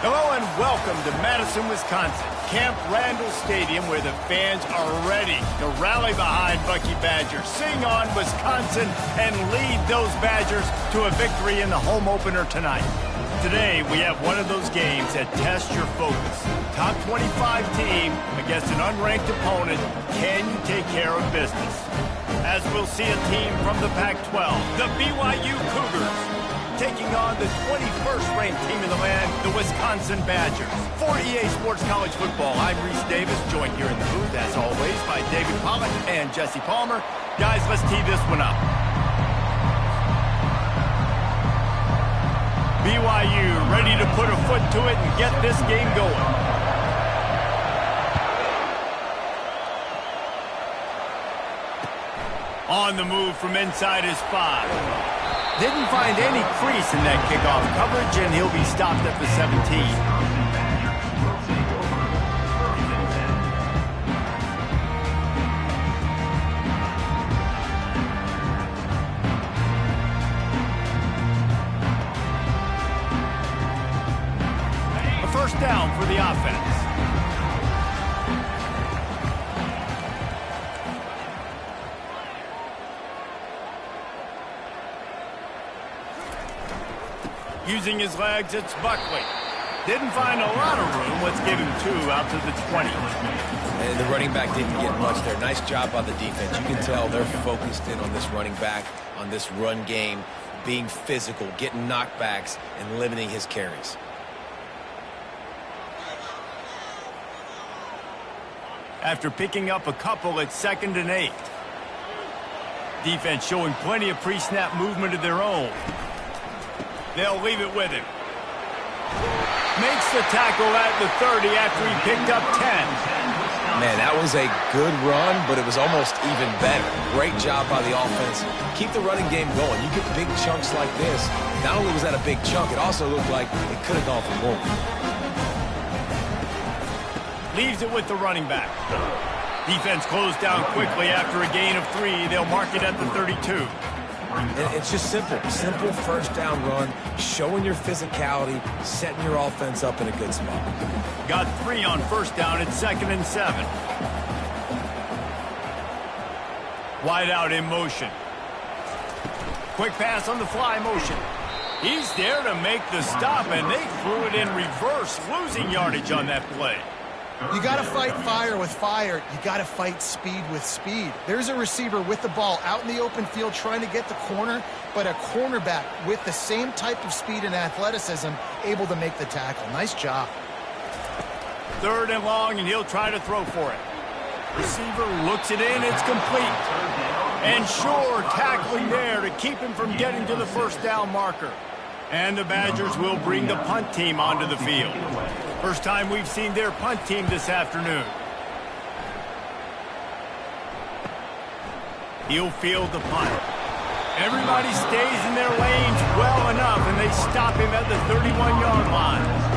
Hello and welcome to Madison, Wisconsin, Camp Randall Stadium, where the fans are ready to rally behind Bucky Badger, sing on Wisconsin, and lead those Badgers to a victory in the home opener tonight. Today, we have one of those games that tests your focus. Top 25 team against an unranked opponent. Can you take care of business? As we'll see a team from the Pac-12, the BYU Cougars, taking on the 21st ranked team in the land, the Wisconsin Badgers. For EA Sports College Football, I'm Reese Davis, joined here in the booth, as always, by David Pollack and Jesse Palmer. Guys, let's tee this one up. BYU ready to put a foot to it and get this game going. On the move from inside his 5. Didn't find any crease in that kickoff coverage, and he'll be stopped at the 17. A first down for the offense. Using his legs, it's Buckley. Didn't find a lot of room. Let's give him 2 out to the 20. And the running back didn't get much there. Nice job by the defense. You can tell they're focused in on this running back, on this run game, being physical, getting knockbacks, and limiting his carries. After picking up a couple, it's 2nd and 8. Defense showing plenty of pre-snap movement of their own. They'll leave it with him. Makes the tackle at the 30 after he picked up 10. Man, that was a good run, but it was almost even better. Great job by the offense. Keep the running game going. You get big chunks like this. Not only was that a big chunk, it also looked like it could have gone for more. Leaves it with the running back. Defense closed down quickly after a gain of 3. They'll mark it at the 32. And it's just simple first down run, showing your physicality, setting your offense up in a good spot. Got 3 on first down at 2nd and 7. Wide out in motion. Quick pass on the fly motion. He's there to make the stop, and they threw it in reverse, losing yardage on that play. You got to fight fire with fire. You got to fight speed with speed. There's a receiver with the ball out in the open field trying to get the corner, but a cornerback with the same type of speed and athleticism able to make the tackle. Nice job. 3rd and long, and he'll try to throw for it. Receiver looks it in. It's complete. And sure, tackling there to keep him from getting to the first down marker. And the Badgers will bring the punt team onto the field. First time we've seen their punt team this afternoon. He'll field the punt. Everybody stays in their lanes well enough, and they stop him at the 31-yard line.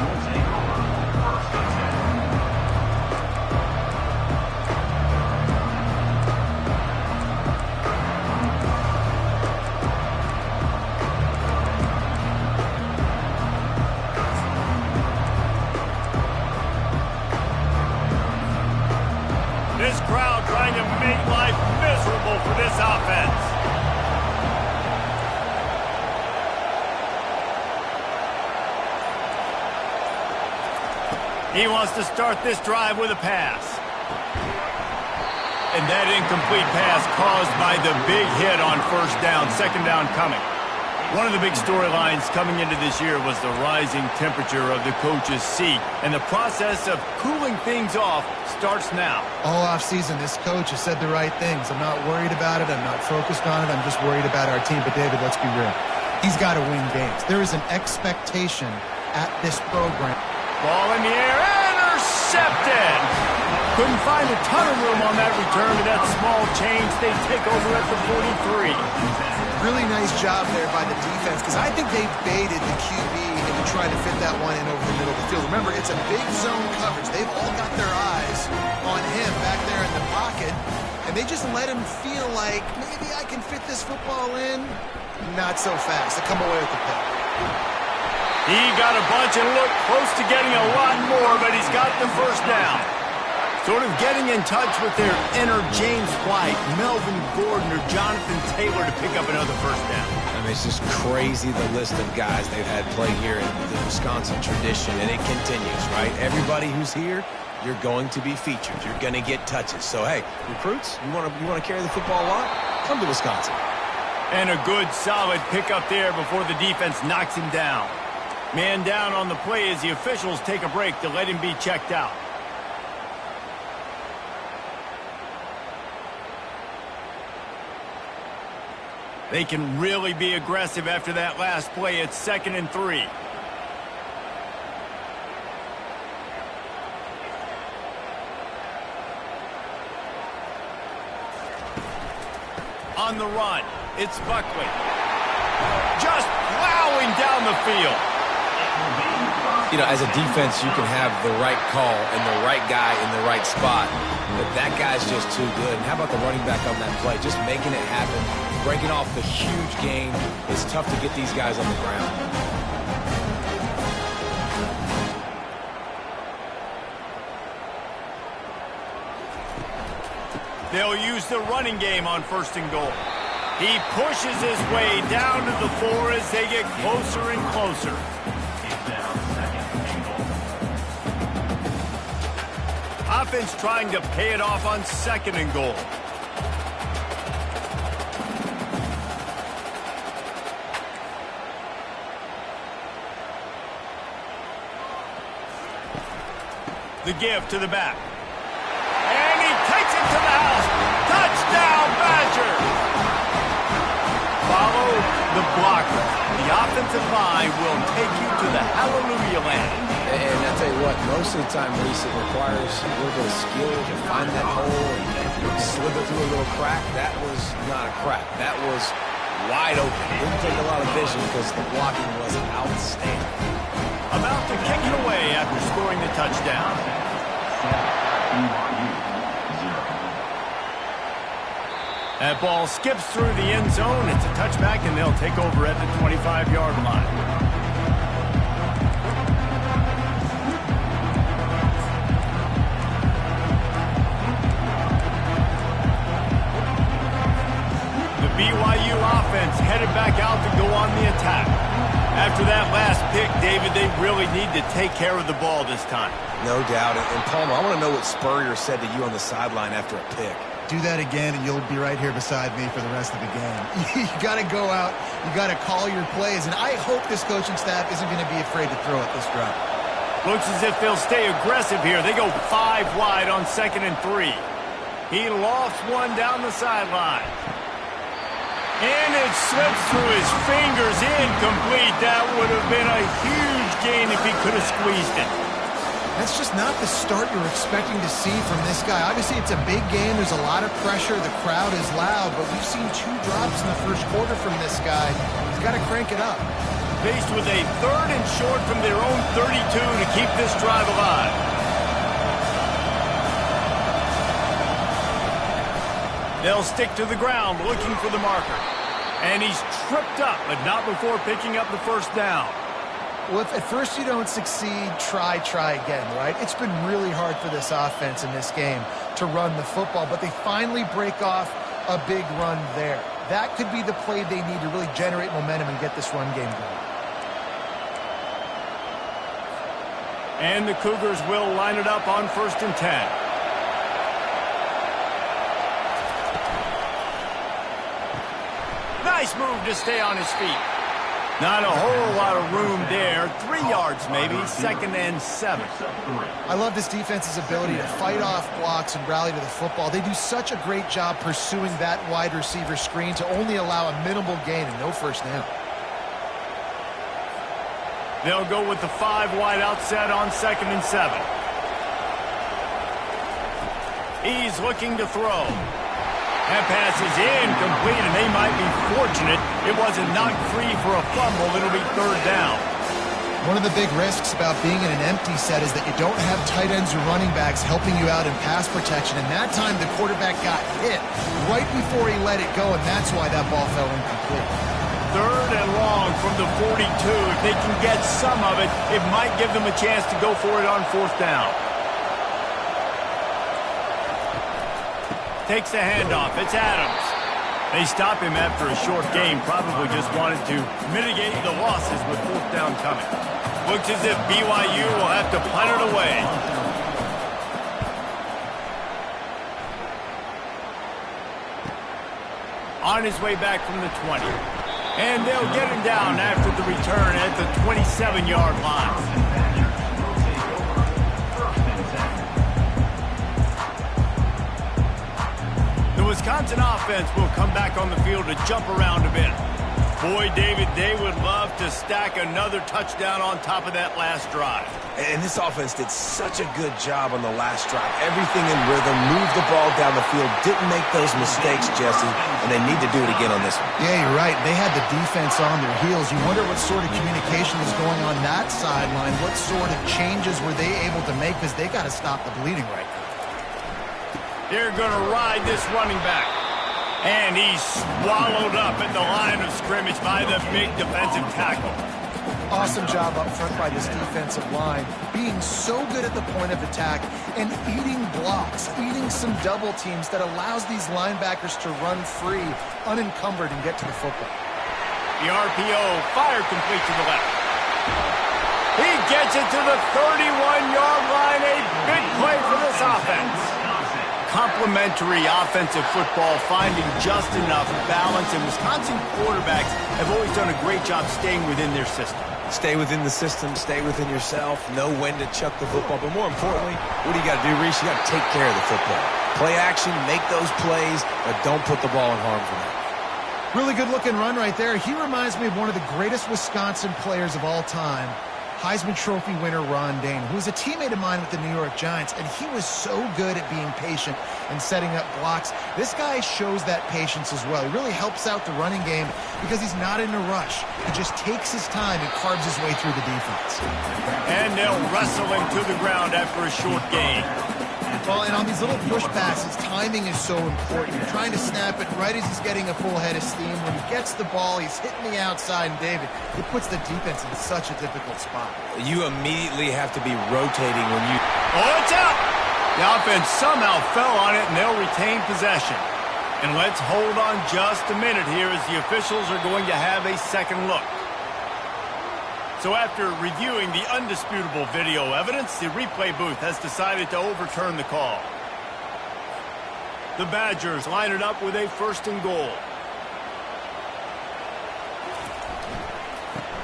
This crowd trying to make life miserable for this offense. He wants to start this drive with a pass. And that incomplete pass caused by the big hit on first down, 2nd down coming. One of the big storylines coming into this year was the rising temperature of the coach's seat, and the process of cooling things off starts now. All offseason, this coach has said the right things. I'm not worried about it. I'm not focused on it. I'm just worried about our team. But, David, let's be real. He's got to win games. There is an expectation at this program. Ball in the air, intercepted! Couldn't find a ton of room on that return to that small change. They take over at the 43. Really nice job there by the defense, because I think they baited the QB into trying to fit that one in over the middle of the field. Remember, it's a big zone coverage. They've all got their eyes on him back there in the pocket, and they just let him feel like, maybe I can fit this football in. Not so fast. They come away with the pick. He got a bunch and looked close to getting a lot more, but he's got the first down. Sort of getting in touch with their inner James White, Melvin Gordon, or Jonathan Taylor to pick up another first down. I mean, it's just crazy the list of guys they've had play here in the Wisconsin tradition, and it continues, right? Everybody who's here, you're going to be featured. You're going to get touches. So, hey, recruits, you want to carry the football a lot? Come to Wisconsin. And a good, solid pickup there before the defense knocks him down. Man down on the play as the officials take a break to let him be checked out. They can really be aggressive after that last play. It's 2nd and 3. On the run, it's Buckley. Just plowing down the field. You know, as a defense, you can have the right call and the right guy in the right spot, but that guy's just too good. And how about the running back on that play? Just making it happen, breaking off the huge gain. It's tough to get these guys on the ground. They'll use the running game on 1st and goal. He pushes his way down to the 4 as they get closer and closer. Offense trying to pay it off on 2nd and goal. The give to the back. And he takes it to the house. Touchdown, Badger! Follow the blocker. The offensive line will take you to the hallelujah land. And I tell you what, most of the time, Reese, it requires a little bit of skill to find that hole and slip it through a little crack. That was not a crack. That was wide open. Didn't take a lot of vision because the blocking was outstanding. About to kick it away after scoring the touchdown. That ball skips through the end zone. It's a touchback, and they'll take over at the 25-yard line. BYU offense headed back out to go on the attack. After that last pick, David, they really need to take care of the ball this time. No doubt. And Palmer, I want to know what Spurrier said to you on the sideline after a pick. Do that again, and you'll be right here beside me for the rest of the game. You got to go out. You got to call your plays, and I hope this coaching staff isn't going to be afraid to throw at this drive. Looks as if they'll stay aggressive here. They go 5 wide on 2nd and 3. He lofts one down the sideline. And it slips through his fingers, incomplete. That would have been a huge gain if he could have squeezed it. That's just not the start you're expecting to see from this guy. Obviously, it's a big game. There's a lot of pressure. The crowd is loud, but we've seen 2 drops in the first quarter from this guy. He's got to crank it up. Faced with a 3rd and short from their own 32 to keep this drive alive. They'll stick to the ground looking for the marker. And he's tripped up, but not before picking up the first down. Well, if at first you don't succeed, try again, right? It's been really hard for this offense in this game to run the football, but they finally break off a big run there. That could be the play they need to really generate momentum and get this run game going. And the Cougars will line it up on 1st and 10. Nice move to stay on his feet. Not a whole lot of room there. 3 yards maybe, 2nd and 7. I love this defense's ability to fight off blocks and rally to the football. They do such a great job pursuing that wide receiver screen to only allow a minimal gain and no first down. They'll go with the 5 wide outset on 2nd and 7. He's looking to throw. That pass is incomplete, and they might be fortunate it wasn't knocked free for a fumble. It'll be 3rd down. One of the big risks about being in an empty set is that you don't have tight ends or running backs helping you out in pass protection, and that time the quarterback got hit right before he let it go, and that's why that ball fell incomplete. 3rd and long from the 42. If they can get some of it, it might give them a chance to go for it on fourth down. Takes the handoff. It's Adams. They stop him after a short game. Probably just wanted to mitigate the losses with fourth down coming. Looks as if BYU will have to punt it away. On his way back from the 20. And they'll get him down after the return at the 27-yard line. The Wisconsin offense will come back on the field to jump around a bit. Boy, David, they would love to stack another touchdown on top of that last drive. And this offense did such a good job on the last drive. Everything in rhythm, moved the ball down the field, didn't make those mistakes, Jesse, and they need to do it again on this one. Yeah, you're right. They had the defense on their heels. You wonder what sort of communication is going on that sideline. What sort of changes were they able to make, because they got to stop the bleeding right now. They're going to ride this running back. And he's swallowed up at the line of scrimmage by the big defensive tackle. Awesome job up front by this defensive line, being so good at the point of attack and eating blocks, eating some double teams that allows these linebackers to run free, unencumbered, and get to the football. The RPO fired complete to the left. He gets it to the 31-yard line. A big play for this offense. Complementary offensive football, finding just enough balance, and Wisconsin quarterbacks have always done a great job staying within their system. Stay within the system, stay within yourself, know when to chuck the football, but more importantly, what do you got to do, Reese? You got to take care of the football. Play action, make those plays, but don't put the ball in harm's way. Really good-looking run right there. He reminds me of one of the greatest Wisconsin players of all time, Heisman Trophy winner Ron Dayne, who was a teammate of mine with the New York Giants, and he was so good at being patient and setting up blocks. This guy shows that patience as well. He really helps out the running game because he's not in a rush. He just takes his time and carves his way through the defense. And they'll wrestle him to the ground after a short gain. Well, and on these little push passes, timing is so important. You're trying to snap it right as he's getting a full head of steam. When he gets the ball, he's hitting the outside, and David, it puts the defense in such a difficult spot. You immediately have to be rotating when you... Oh, it's out! The offense somehow fell on it, and they'll retain possession. And let's hold on just a minute here as the officials are going to have a second look. So after reviewing the undisputable video evidence, the replay booth has decided to overturn the call. The Badgers line it up with a 1st and goal.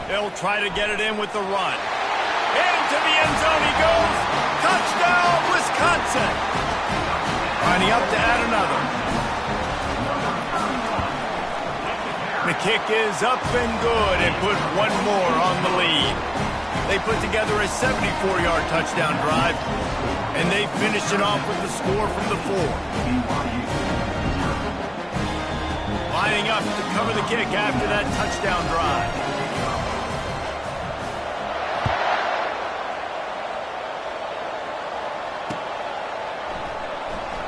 They'll try to get it in with the run. Into the end zone he goes. Touchdown, Wisconsin. Lining up to add another. The kick is up and good and put one more on the lead. They put together a 74-yard touchdown drive, and they finished it off with the score from the 4. Lining up to cover the kick after that touchdown drive.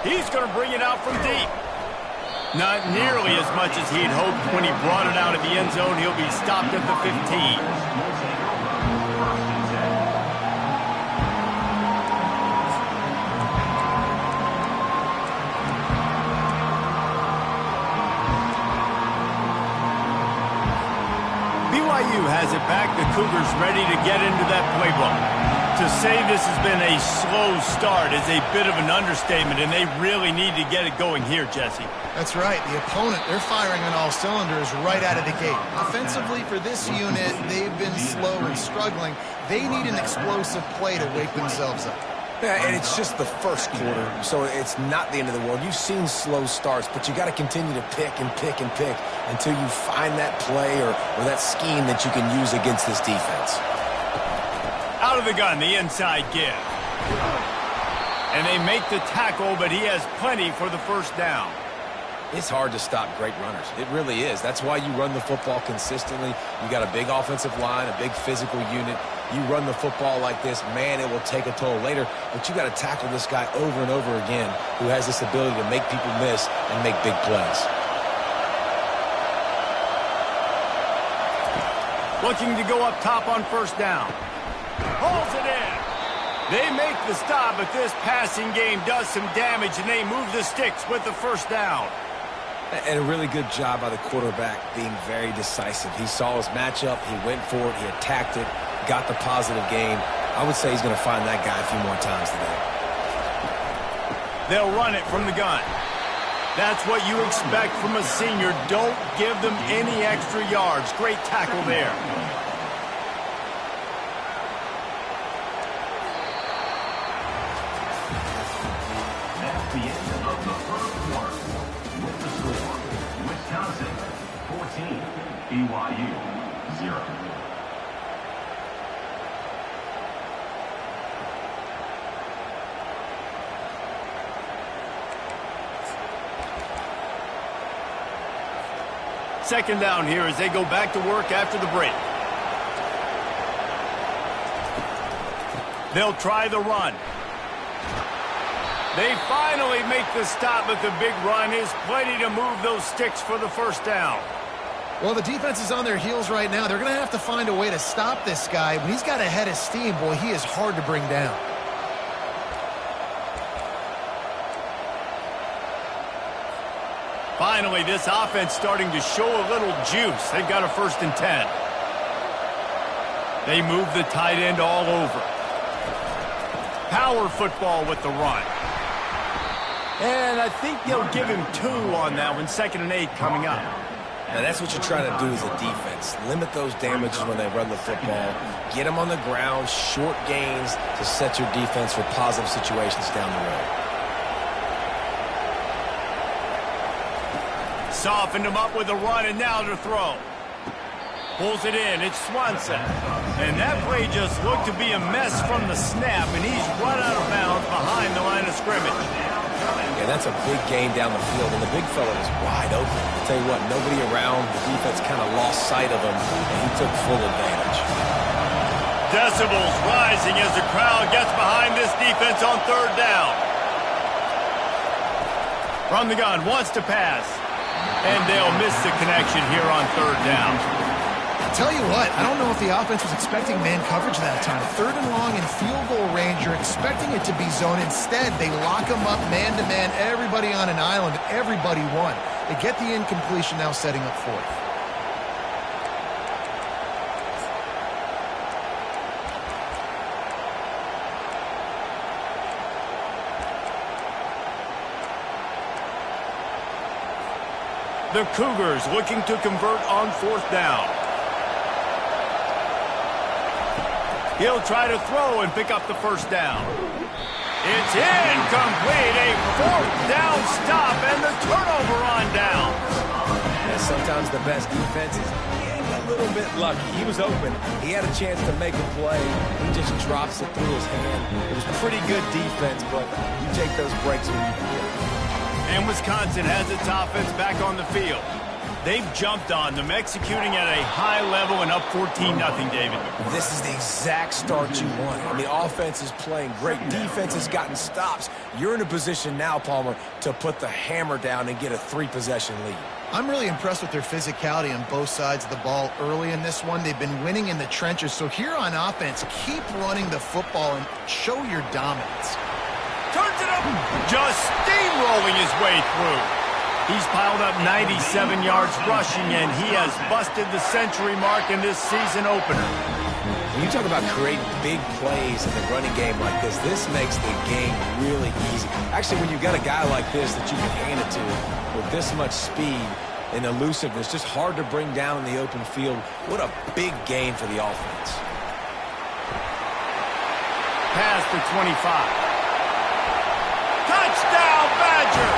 He's going to bring it out from deep. Not nearly as much as he'd hoped when he brought it out of the end zone. He'll be stopped at the 15. BYU has it back. The Cougars ready to get into that playbook. To say this has been a slow start is a bit of an understatement, and they really need to get it going here, Jesse. That's right. The opponent, they're firing on all cylinders right out of the gate. Offensively, for this unit, they've been slow and struggling. They need an explosive play to wake themselves up. Yeah, and it's just the first quarter, so it's not the end of the world. You've seen slow starts, but you got to continue to pick and pick and pick until you find that play or that scheme that you can use against this defense. Out of the gun, the inside give. And they make the tackle, but he has plenty for the 1st down. It's hard to stop great runners. It really is. That's why you run the football consistently. You got a big offensive line, a big physical unit. You run the football like this, man, it will take a toll later. But you got to tackle this guy over and over again who has this ability to make people miss and make big plays. Looking to go up top on first down. Pulls it in. They make the stop, but this passing game does some damage, and they move the sticks with the first down. And a really good job by the quarterback being very decisive. He saw his matchup, he went for it, he attacked it, got the positive gain. I would say he's going to find that guy a few more times today. They'll run it from the gun. That's what you expect from a senior. Don't give them any extra yards. Great tackle there. That's the end of the first quarter. With the score, Wisconsin 14, BYU 0. Second down here as they go back to work after the break. They'll try the run. They finally make the stop, but the big run is plenty to move those sticks for the first down. Well, the defense is on their heels right now. They're going to have to find a way to stop this guy. When he's got a head of steam, boy, he is hard to bring down. Finally, this offense starting to show a little juice. They've got a 1st and 10. They move the tight end all over. Power football with the run. And I think they'll give him 2 on that one. 2nd and 8 coming up. Now that's what you're trying to do as a defense. Limit those damages when they run the football. Get them on the ground, short gains to set your defense for positive situations down the road. Softened him up with a run, and now to throw. Pulls it in. It's Swanson. And that play just looked to be a mess from the snap, and he's run out of bounds behind the line of scrimmage. Yeah, that's a big gain down the field, and the big fella was wide open. I'll tell you what, nobody around. The defense kind of lost sight of him, and he took full advantage. Decibels rising as the crowd gets behind this defense on 3rd down. From the gun, wants to pass. And they'll miss the connection here on 3rd down. Tell you what, I don't know if the offense was expecting man coverage that time. 3rd and long in field goal range, you're expecting it to be zone. Instead, they lock them up man-to-man, everybody on an island, everybody won. They get the incompletion, now setting up 4th. The Cougars looking to convert on 4th down. He'll try to throw and pick up the 1st down. It's incomplete. A 4th down stop and the turnover on down. And sometimes the best defense is getting a little bit lucky. He was open. He had a chance to make a play. He just drops it through his hand. It was pretty good defense, but you take those breaks when you can. And Wisconsin has its offense back on the field. They've jumped on them, executing at a high level and up 14-0, David. This is the exact start you want. And the offense is playing great. Defense has gotten stops. You're in a position now, Palmer, to put the hammer down and get a 3-possession lead. I'm really impressed with their physicality on both sides of the ball early in this one. They've been winning in the trenches. So here on offense, keep running the football and show your dominance. Turns it up, just steamrolling his way through. He's piled up 97 yards rushing, and he has busted the century mark in this season opener. When you talk about creating big plays in the running game like this makes the game really easy. Actually, when you've got a guy like this that you can hand it to with this much speed and elusiveness, just hard to bring down in the open field, what a big gain for the offense. Pass to 25. Touchdown, Badger!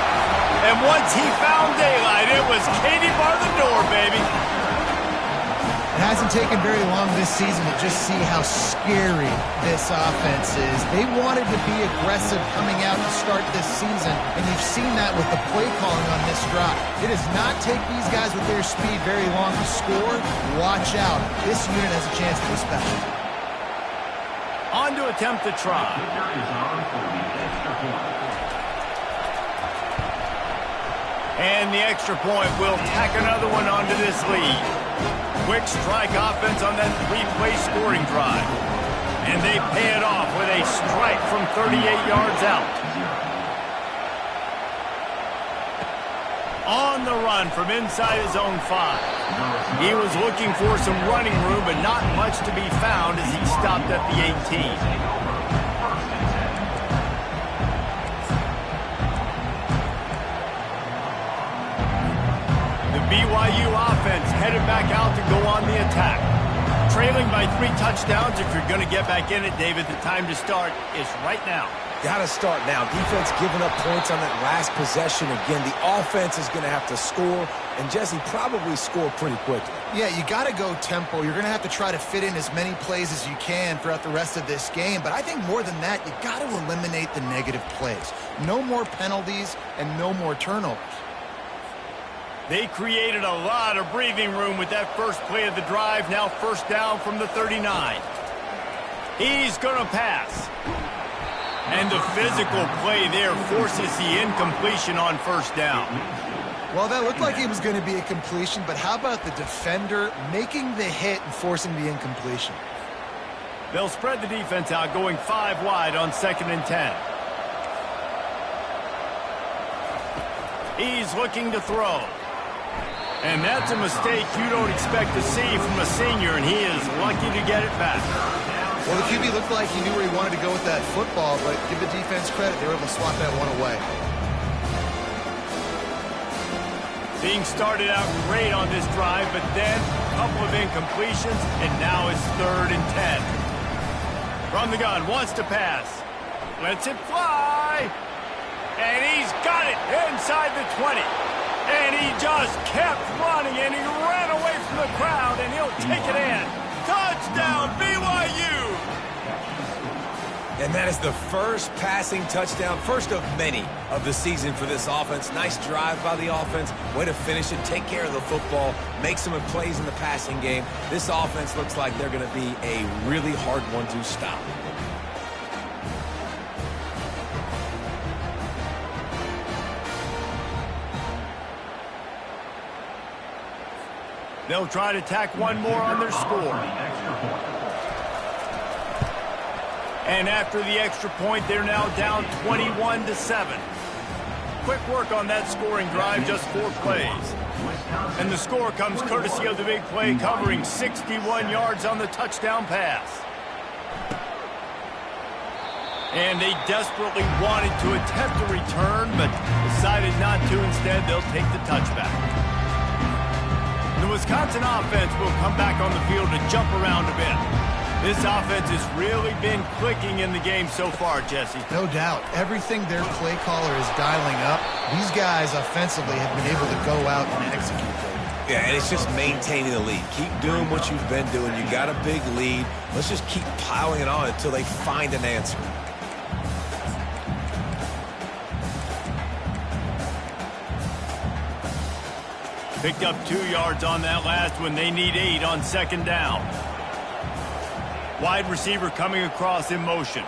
And once he found daylight, it was Katie bar the door, baby. It hasn't taken very long this season to just see how scary this offense is. They wanted to be aggressive coming out to start this season, and you've seen that with the play calling on this drive. It does not take these guys with their speed very long to score. Watch out. This unit has a chance to be special. On to attempt the try. And the extra point will tack another one onto this lead. Quick strike offense on that three-play scoring drive. And they pay it off with a strike from 38 yards out. On the run from inside his own 5. He was looking for some running room, but not much to be found as he stopped at the 18. BYU offense headed back out to go on the attack. Trailing by 3 touchdowns. If you're going to get back in it, David, the time to start is right now. Got to start now. Defense giving up points on that last possession. Again, the offense is going to have to score, and Jesse probably score pretty quickly. Yeah, you got to go tempo. You're going to have to try to fit in as many plays as you can throughout the rest of this game. But I think more than that, you got to eliminate the negative plays. No more penalties and no more turnovers. They created a lot of breathing room with that first play of the drive. Now first down from the 39. He's going to pass. And the physical play there forces the incompletion on first down. Well, that looked like it was going to be a completion, but how about the defender making the hit and forcing the incompletion? They'll spread the defense out, going 5 wide on 2nd and 10. He's looking to throw. And that's a mistake you don't expect to see from a senior, and he is lucky to get it back. Well, the QB looked like he knew where he wanted to go with that football, but give the defense credit. They were able to swat that one away. Being started out great on this drive, but then a couple of incompletions, and now it's 3rd and 10. From the gun, wants to pass. Lets it fly. And he's got it inside the 20. And he just kept running, and he ran away from the crowd, and he'll take it in. Touchdown, BYU! And that is the first passing touchdown, first of many of the season for this offense. Nice drive by the offense. Way to finish it, take care of the football, make some plays in the passing game. This offense looks like they're going to be a really hard one to stop. They'll try to tack one more on their score. And after the extra point, they're now down 21-7. Quick work on that scoring drive, just 4 plays. And the score comes courtesy of the big play, covering 61 yards on the touchdown pass. And they desperately wanted to attempt a return, but decided not to. Instead, they'll take the touchback. The Wisconsin offense will come back on the field to jump around a bit. This offense has really been clicking in the game so far, Jesse. No doubt. Everything their play caller is dialing up, these guys offensively have been able to go out and execute them. Yeah, and it's just maintaining the lead. Keep doing what you've been doing. You got a big lead. Let's just keep piling it on until they find an answer. Picked up 2 yards on that last one. They need 8 on 2nd down. Wide receiver coming across in motion.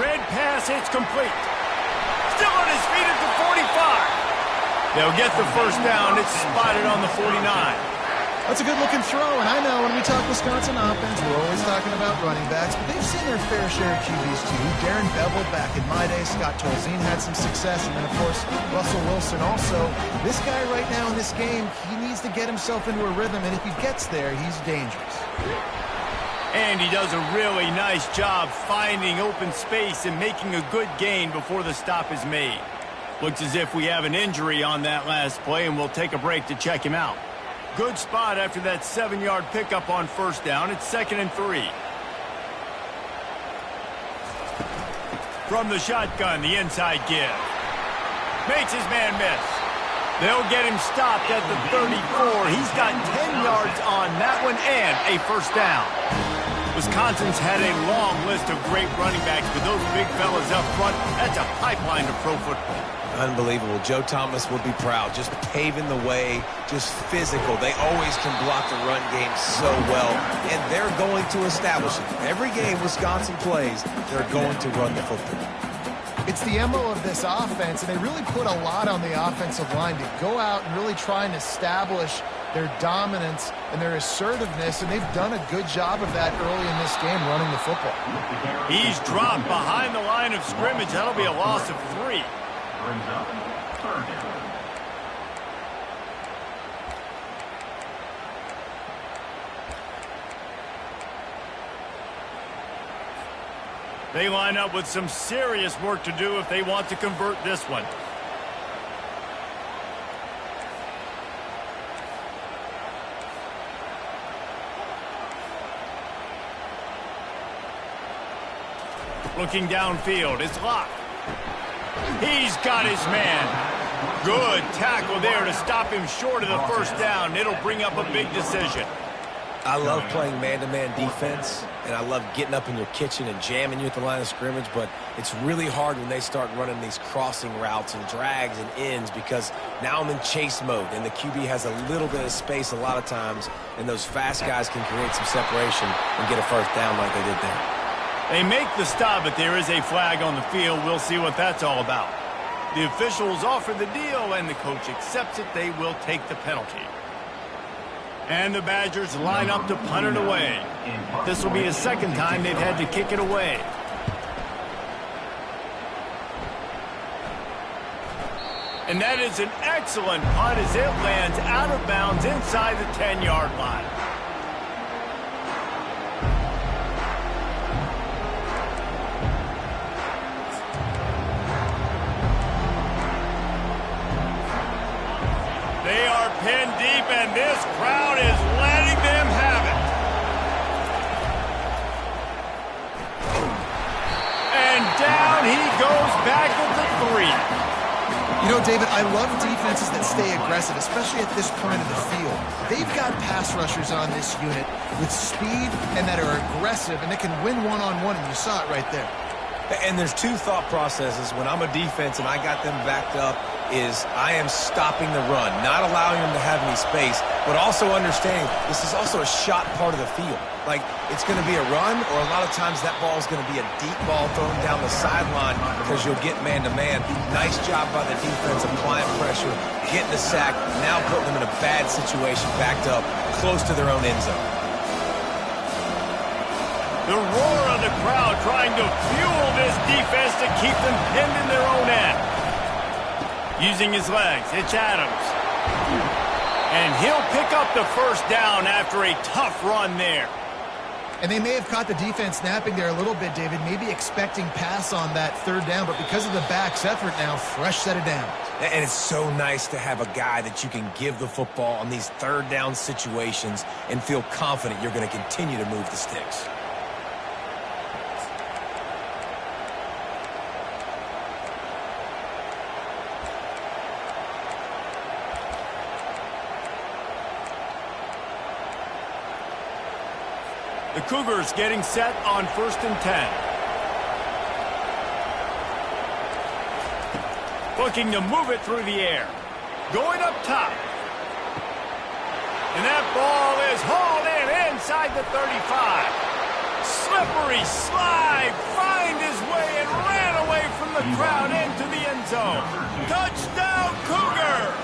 Red pass, it's complete. Still on his feet at the 45. They'll get the first down. It's spotted on the 49. That's a good-looking throw, and I know when we talk Wisconsin offense, we're always talking about running backs, but they've seen their fair share of QBs too. Darren Bevel back in my day, Scott Tolzien had some success, and then, of course, Russell Wilson also. This guy right now in this game, he needs to get himself into a rhythm, and if he gets there, he's dangerous. And he does a really nice job finding open space and making a good gain before the stop is made. Looks as if we have an injury on that last play, and we'll take a break to check him out. Good spot after that 7-yard pickup on first down. It's 2nd and 3. From the shotgun, the inside give. Makes his man miss. They'll get him stopped at the 34. He's got 10 yards on that one and a first down. Wisconsin's had a long list of great running backs, but those big fellas up front, that's a pipeline to pro football. Unbelievable. Joe Thomas would be proud. Just paving the way, just physical. They always can block the run game so well, and they're going to establish it. Every game Wisconsin plays, they're going to run the football. It's It's the MO of this offense, and they really put a lot on the offensive line to go out and really try and establish their dominance and their assertiveness, and they've done a good job of that early in this game running the football. He's dropped behind the line of scrimmage. That'll be a loss of 3. Brings up third down. They line up with some serious work to do if they want to convert this one. Looking downfield, it's locked. He's got his man. Good tackle there to stop him short of the first down. It'll bring up a big decision. I love playing man-to-man defense, and I love getting up in your kitchen and jamming you at the line of scrimmage, but it's really hard when they start running these crossing routes and drags and ends because now I'm in chase mode, and the QB has a little bit of space a lot of times, and those fast guys can create some separation and get a first down like they did there. They make the stop, but there is a flag on the field. We'll see what that's all about. The officials offer the deal, and the coach accepts it. They will take the penalty. And the Badgers line up to punt it away. This will be a second time they've had to kick it away. And that is an excellent punt as it lands out of bounds inside the 10-yard line. They are pinned deep, and this crowd is letting them have it. And down he goes back at the 3. You know, David, I love defenses that stay aggressive, especially at this point of the field. They've got pass rushers on this unit with speed and that are aggressive, and they can win one-on-one, and you saw it right there. And there's two thought processes when I'm a defense and I got them backed up is I am stopping the run, not allowing them to have any space, but also understanding this is also a shot part of the field. Like, it's going to be a run, or a lot of times that ball is going to be a deep ball thrown down the sideline because you'll get man-to-man. Nice job by the defense applying pressure, getting the sack, now putting them in a bad situation, backed up, close to their own end zone. The roar of the crowd trying to fuel this defense to keep them pinned in their own end. Using his legs, it's Adams. And he'll pick up the first down after a tough run there. And they may have caught the defense napping there a little bit, David, maybe expecting pass on that third down, but because of the back's effort now, fresh set of downs. And it's so nice to have a guy that you can give the football on these third down situations and feel confident you're going to continue to move the sticks. The Cougars getting set on 1st and 10. Looking to move it through the air. Going up top. And that ball is hauled in inside the 35. Slippery slide. Find his way and ran away from the crowd into the end zone. Touchdown, Cougar!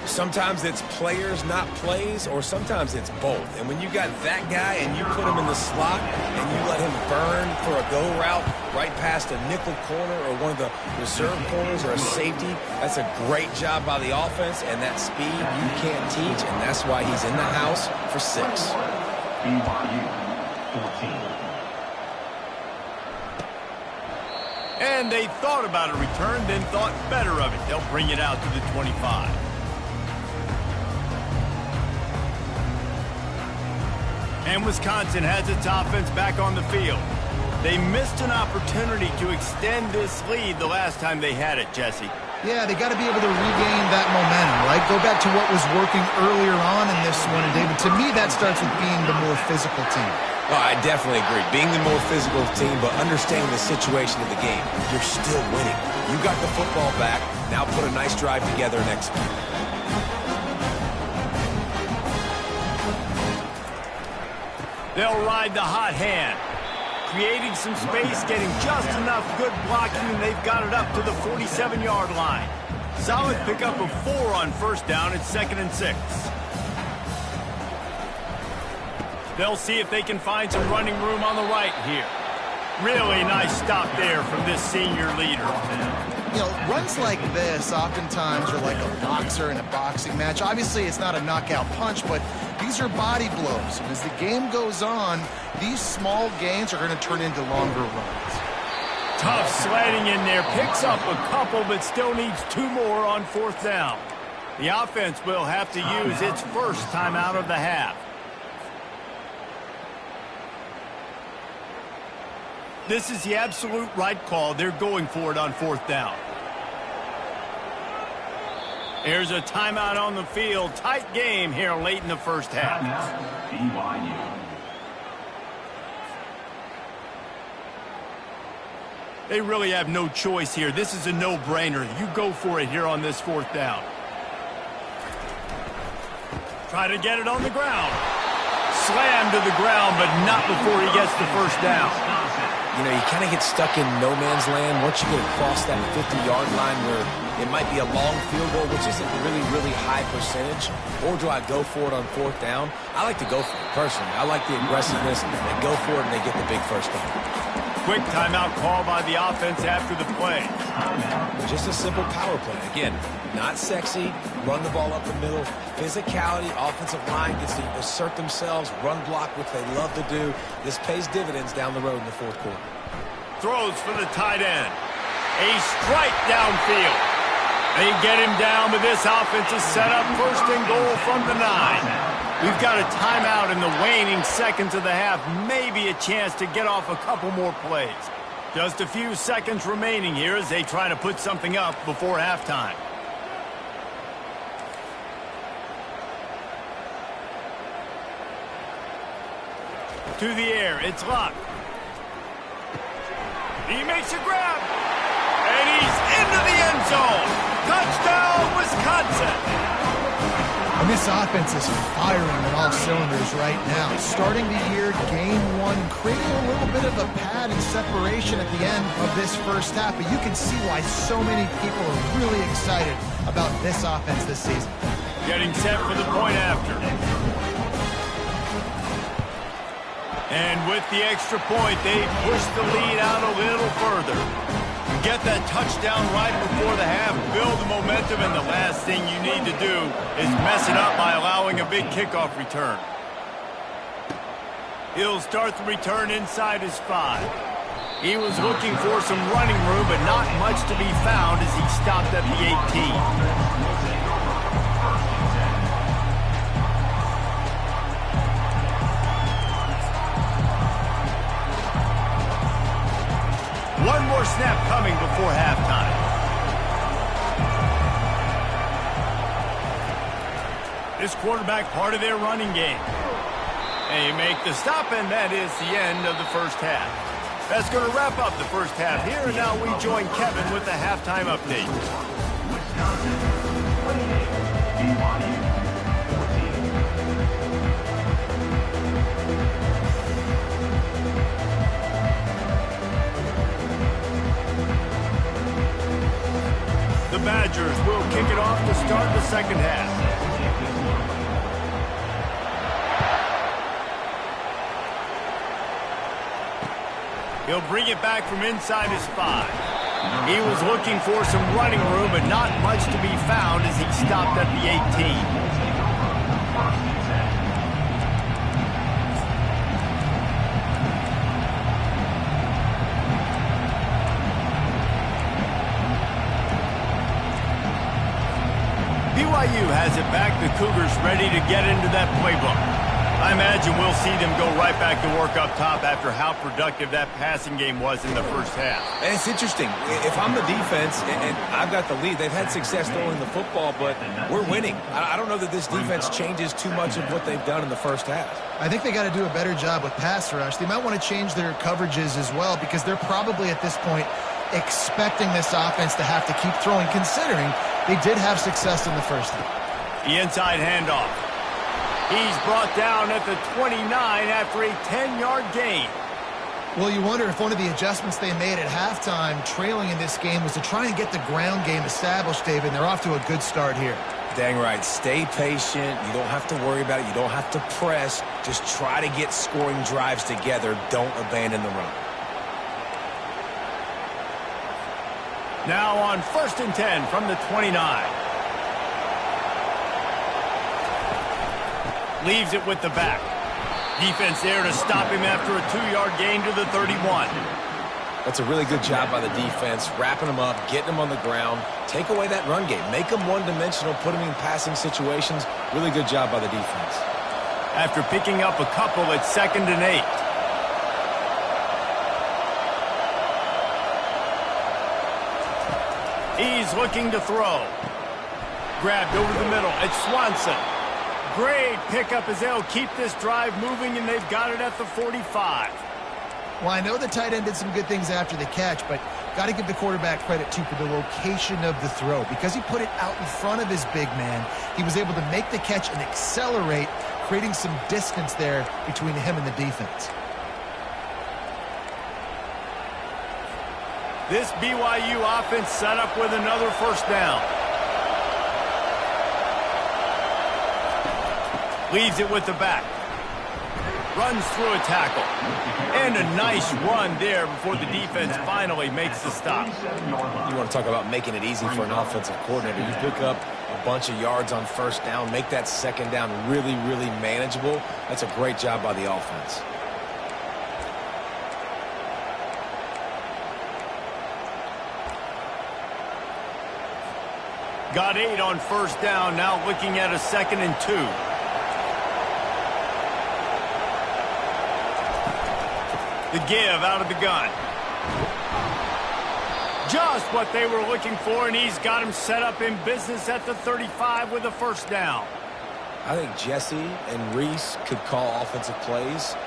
Sometimes it's players, not plays, or sometimes it's both. And when you got that guy and you put him in the slot and you let him burn for a go route right past a nickel corner or one of the reserve corners or a safety, that's a great job by the offense, and that speed you can't teach, and that's why he's in the house for 6. BYU 14. And they thought about a return, then thought better of it. They'll bring it out to the 25. And Wisconsin has its offense back on the field. They missed an opportunity to extend this lead the last time they had it, Jesse. Yeah, they got to be able to regain that momentum, right? Go back to what was working earlier on in this one. And, David, to me, that starts with being the more physical team. Oh, I definitely agree. Being the more physical team, but understanding the situation of the game. You're still winning. You got the football back. Now put a nice drive together and execute. They'll ride the hot hand. creating some space, getting just enough good blocking, and they've got it up to the 47-yard line. Solid pickup of 4 on first down. It's 2nd and 6. They'll see if they can find some running room on the right here. Really nice stop there from this senior leader. You know, runs like this oftentimes are like a boxer in a boxing match. Obviously, it's not a knockout punch, but these are body blows. And as the game goes on, these small gains are going to turn into longer runs. Tough sledding in there. Picks up a couple, but still needs 2 more on 4th down. The offense will have to use its first timeout of the half. This is the absolute right call. They're going for it on 4th down. There's a timeout on the field. Tight game here late in the first half. BYU. They really have no choice here. This is a no-brainer. You go for it here on this 4th down. Try to get it on the ground. Slam to the ground, but not before he gets the first down. You know, you kind of get stuck in no man's land once you get across that 50-yard line where it might be a long field goal, which isn't really high percentage. Or do I go for it on 4th down? I like to go for it, personally. I like the aggressiveness. They go for it, and they get the big first down. Quick timeout call by the offense after the play. Just a simple power play. Again, not sexy, run the ball up the middle, physicality, offensive line gets to assert themselves, run block, which they love to do. This pays dividends down the road in the 4th quarter. Throws for the tight end. A strike downfield. They get him down, but this offense is set up 1st and goal from the 9. We've got a timeout in the waning seconds of the half. Maybe a chance to get off a couple more plays. Just a few seconds remaining here as they try to put something up before halftime. To the air, it's Luck. He makes a grab. And he's into the end zone. Touchdown, Wisconsin. And this offense is firing on all cylinders right now. Starting the year, game 1, creating a little bit of a pad and separation at the end of this first half. But you can see why so many people are really excited about this offense this season. Getting set for the point after. And with the extra point, they push the lead out a little further. Get that touchdown right before the half, build the momentum, and the last thing you need to do is mess it up by allowing a big kickoff return. He'll start the return inside his 5. He was looking for some running room, but not much to be found as he stopped at the 18. One more snap coming before halftime. This quarterback part of their running game. They make the stop, and that is the end of the first half. That's going to wrap up the first half here, and now we join Kevin with the halftime update. Wisconsin 28, BYU 14. The Badgers will kick it off to start the second half. He'll bring it back from inside his 5. He was looking for some running room, but not much to be found as he stopped at the 18. BYU has it back. The Cougars ready to get into that playbook. I imagine we'll see them go right back to work up top after how productive that passing game was in the first half. And it's interesting. If I'm the defense and I've got the lead, they've had success throwing the football, but we're winning. I don't know that this defense changes too much of what they've done in the first half. I think they got to do a better job with pass rush. They might want to change their coverages as well because they're probably at this point expecting this offense to have to keep throwing, considering they did have success in the first half. The inside handoff. He's brought down at the 29 after a 10-yard gain. Well, you wonder if one of the adjustments they made at halftime, trailing in this game, was to try and get the ground game established, David, and they're off to a good start here. Dang right. Stay patient. You don't have to worry about it. You don't have to press. Just try to get scoring drives together. Don't abandon the run. Now on 1st and 10 from the 29. Leaves it with the back. Defense there to stop him after a 2-yard gain to the 31. That's a really good job by the defense, wrapping them up, getting them on the ground. Take away that run game. Make them one-dimensional, put them in passing situations. Really good job by the defense. After picking up a couple at 2nd and 8. He's looking to throw. Grabbed over the middle. It's Swanson. Great pickup as they'll keep this drive moving, and they've got it at the 45. Well, I know the tight end did some good things after the catch, but got to give the quarterback credit, too, for the location of the throw. Because he put it out in front of his big man, he was able to make the catch and accelerate, creating some distance there between him and the defense. This BYU offense set up with another 1st down. Leaves it with the back. Runs through a tackle. And a nice run there before the defense finally makes the stop. You want to talk about making it easy for an offensive coordinator. You pick up a bunch of yards on 1st down, make that 2nd down really, really manageable. That's a great job by the offense. Got 8 on 1st down, now looking at a 2nd and 2. The give out of the gun. Just what they were looking for, and he's got him set up in business at the 35 with a 1st down. I think Jesse and Reese could call offensive plays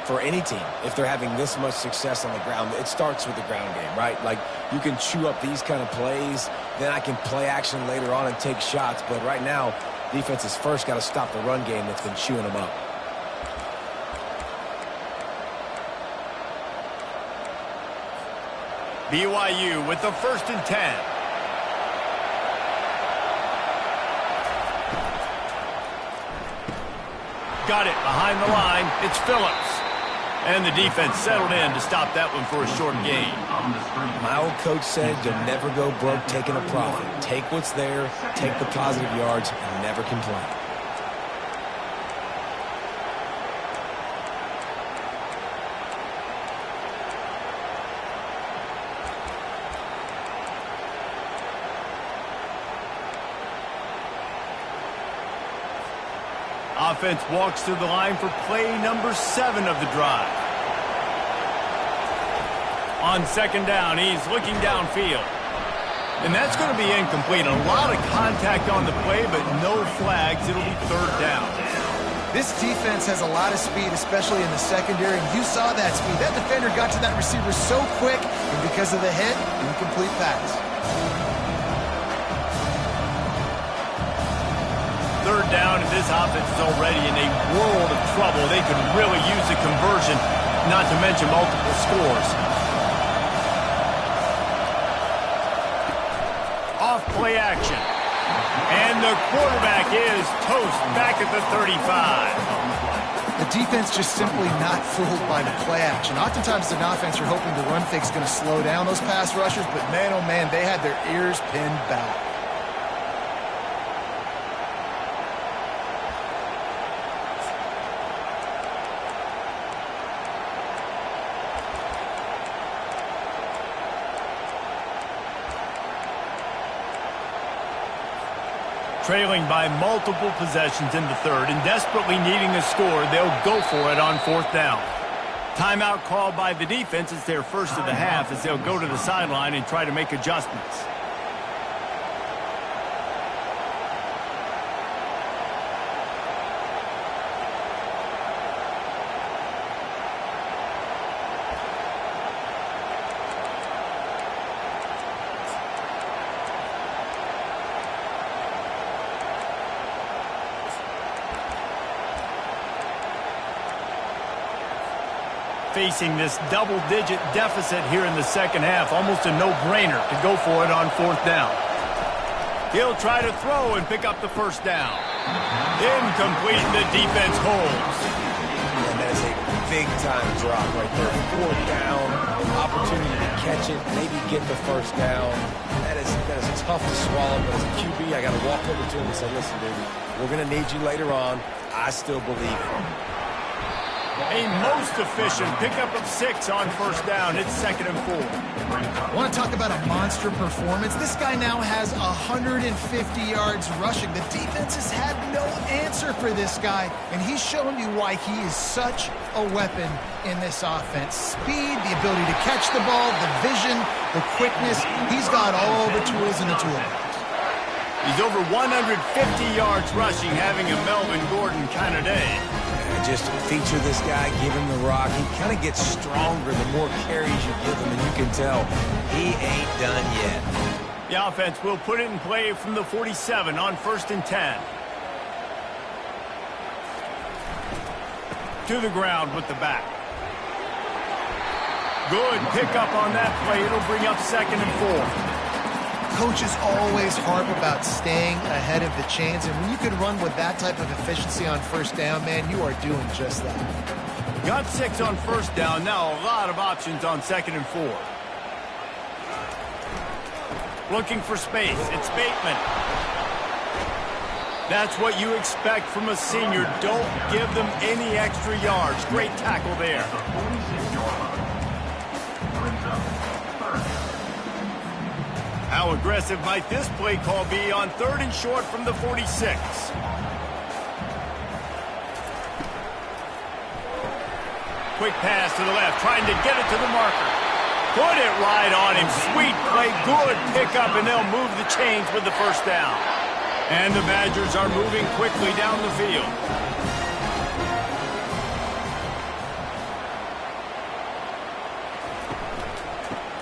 for any team if they're having this much success on the ground. It starts with the ground game, right? Like, you can chew up these kind of plays, then I can play action later on and take shots. But right now, defense has first got to stop the run game that's been chewing them up. BYU with the 1st and 10. Got it behind the line. It's Phillips. And the defense settled in to stop that one for a short gain. My old coach said you'll never go broke taking a profit. Take what's there, take the positive yards, and never complain. Offense walks to the line for play number 7 of the drive. On 2nd down, he's looking downfield. And that's going to be incomplete. A lot of contact on the play, but no flags. It'll be 3rd down. This defense has a lot of speed, especially in the secondary, and you saw that speed. That defender got to that receiver so quick, and because of the hit, incomplete pass. 3rd down, and this offense is already in a world of trouble. They could really use a conversion, not to mention multiple scores. Off play action. And the quarterback is toast back at the 35. The defense just simply not fooled by the play action. Oftentimes, an offense are hoping the run fake is going to slow down those pass rushers, but man, oh man, they had their ears pinned back. Trailing by multiple possessions in the 3rd and desperately needing a score, they'll go for it on 4th down. Timeout called by the defense. It's their first of the half as they'll go to the sideline and try to make adjustments. facing this double-digit deficit here in the second half. Almost a no-brainer to go for it on fourth down. He'll try to throw and pick up the first down. Incomplete, and the defense holds. And that is a big-time drop right there. Fourth down, opportunity to catch it, maybe get the first down. That is tough to swallow, but as a QB, I got to walk over to him and say, listen, dude, we're going to need you later on. I still believe it. A most efficient pickup of 6 on first down. It's 2nd and 4. I want to talk about a monster performance. This guy now has 150 yards rushing. The defense has had no answer for this guy, and he's shown you why he is such a weapon in this offense. Speed, the ability to catch the ball, the vision, the quickness. He's got all the tools in the toolbox. He's over 150 yards rushing, having a Melvin Gordon kind of day. Just feature this guy, give him the rock. He kind of gets stronger the more carries you give him, and you can tell he ain't done yet. The offense will put it in play from the 47 on 1st and 10. To the ground with the back. Good pickup on that play. It'll bring up 2nd and 4. Coaches always harp about staying ahead of the chains, and when you can run with that type of efficiency on first down, man, you are doing just that. Got 6 on first down. Now a lot of options on 2nd and 4. Looking for space. It's Bateman. That's what you expect from a senior. Don't give them any extra yards. Great tackle there. How aggressive might this play call be on 3rd and short from the 46? Quick pass to the left, trying to get it to the marker. Put it right on him. Sweet play, good pickup, and they'll move the chains with the first down. And the Badgers are moving quickly down the field.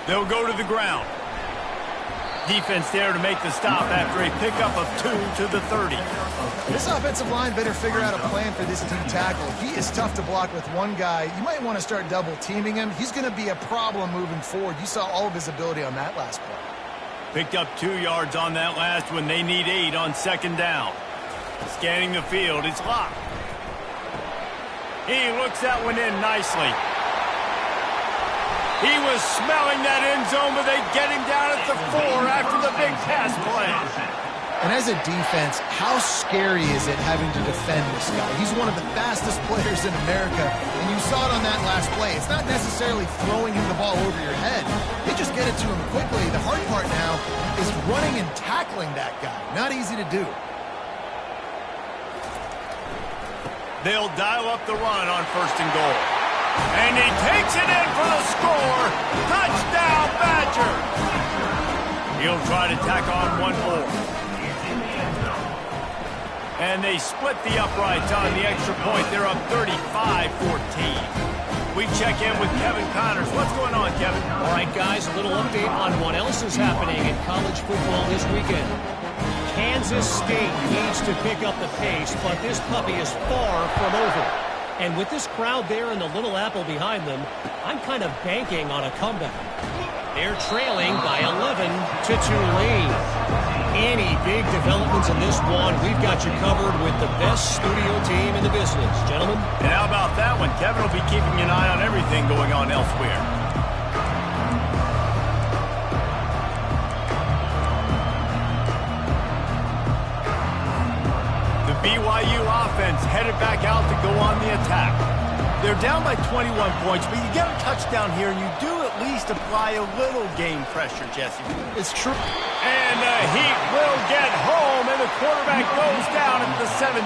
They'll go to the ground. Defense there to make the stop after a pickup of 2 to the 30. This offensive line better figure out a plan for this D tackle. He is tough to block with one guy. You might want to start double teaming him. He's going to be a problem moving forward. You saw all of his ability on that last play. Picked up 2 yards on that last one. They need 8 on 2nd down. Scanning the field. It's locked. He looks that one in nicely. He was smelling that end zone, but they get him down at the 4 after the big pass play. And as a defense, how scary is it having to defend this guy? He's one of the fastest players in America, and you saw it on that last play. It's not necessarily throwing him the ball over your head. They just get it to him quickly. The hard part now is running and tackling that guy. Not easy to do. They'll dial up the run on 1st and goal. And he takes it in for the score. Touchdown, Badger. He'll try to tack on one more. And they split the uprights on the extra point. They're up 35-14. We check in with Kevin Connors. What's going on, Kevin? All right, guys, a little update on what else is happening in college football this weekend. Kansas State needs to pick up the pace, but this puppy is far from over. And with this crowd there and the Little Apple behind them, I'm kind of banking on a comeback. They're trailing by 11 to Tulane. Any big developments in this one, we've got you covered with the best studio team in the business, gentlemen. And how about that one? Kevin will be keeping an eye on everything going on elsewhere. BYU offense headed back out to go on the attack. They're down by 21 points, but you get a touchdown here, and you do at least apply a little game pressure, Jesse. It's true. And the Heat will get home, and the quarterback goes down at the 17.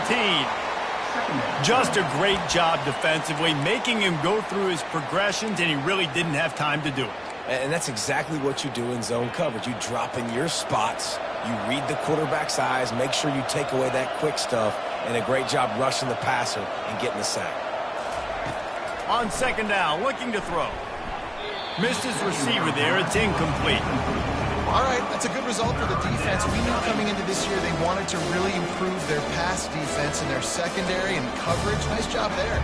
Just a great job defensively, making him go through his progressions, and he really didn't have time to do it. And that's exactly what you do in zone coverage. You drop in your spots, you read the quarterback's eyes, make sure you take away that quick stuff, and a great job rushing the passer and getting the sack. On 2nd down, looking to throw. Missed his receiver there. It's incomplete. All right, that's a good result for the defense. We knew coming into this year they wanted to really improve their pass defense in their secondary and coverage. Nice job there.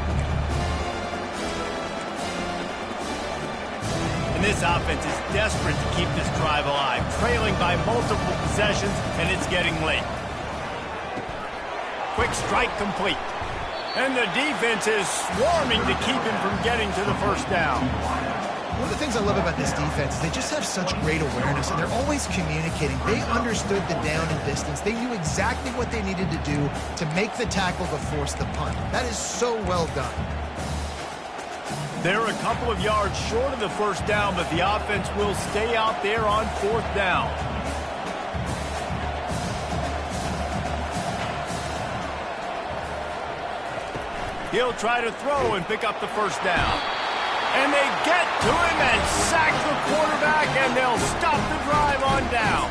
And this offense is desperate to keep this drive alive, trailing by multiple possessions, and it's getting late. Quick strike complete. And the defense is swarming to keep him from getting to the first down. One of the things I love about this defense is they just have such great awareness, and they're always communicating. They understood the down and distance. They knew exactly what they needed to do to make the tackle to force the punt. That is so well done. They're a couple of yards short of the first down, but the offense will stay out there on fourth down. He'll try to throw and pick up the first down. And they get to him and sack the quarterback, and they'll stop the drive on down.